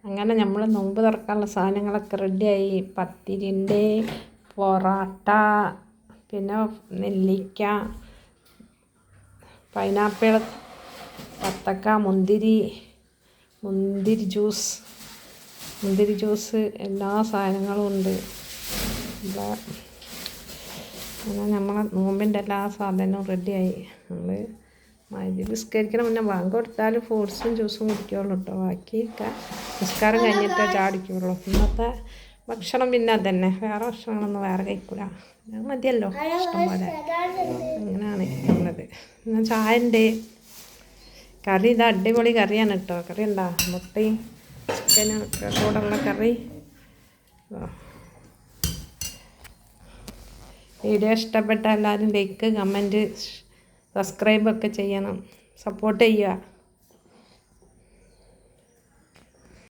അങ്ങനെ നമ്മൾ നോമ്പ് തുറക്കാനുള്ള സാധനങ്ങളൊക്കെ റെഡിയായി. പത്തിരിൻ്റെ, പൊറോട്ട, പിന്നെ നെല്ലിക്ക, പൈനാപ്പിൾ, വത്തക്ക, മുന്തിരി ജ്യൂസ് എല്ലാ സാധനങ്ങളും ഉണ്ട്. അങ്ങനെ നമ്മളെ നോമ്പിൻ്റെ എല്ലാ സാധനവും റെഡിയായി. നമ്മൾ മഗ്‌രിബ് നിസ്കരിക്കണ മുന്നേ ബാങ്ക് കൊടുത്താൽ ഫ്രൂട്ട്സും ജ്യൂസും കുടിക്കുകയുള്ളൂ കേട്ടോ. ബാക്കിയൊക്കെ നിസ്കാരം കഴിഞ്ഞിട്ടേ ചാടിക്കുള്ളൂ. ഇന്നത്തെ ഭക്ഷണം പിന്നെ അതന്നെ, വേറെ ഭക്ഷണങ്ങളൊന്നും വേറെ കഴിക്കൂല. അത് മതിയല്ലോ ഇഷ്ടം പോലെ. അങ്ങനെയാണ് ഉള്ളത്. എന്നാൽ ചായ ഉണ്ട്. കറി ഇതാ അടിപൊളി കറിയാണ് കേട്ടോ. കറി ഉണ്ടാ മുട്ടയും ചിക്കനും ഒക്കെ കൂടെ ഉള്ള കറി. വീഡിയോ ഇഷ്ടപ്പെട്ട എല്ലാവരും ലൈക്ക്, കമൻറ്റ്, സബ്സ്ക്രൈബൊക്കെ ചെയ്യണം. സപ്പോർട്ട് ചെയ്യുക.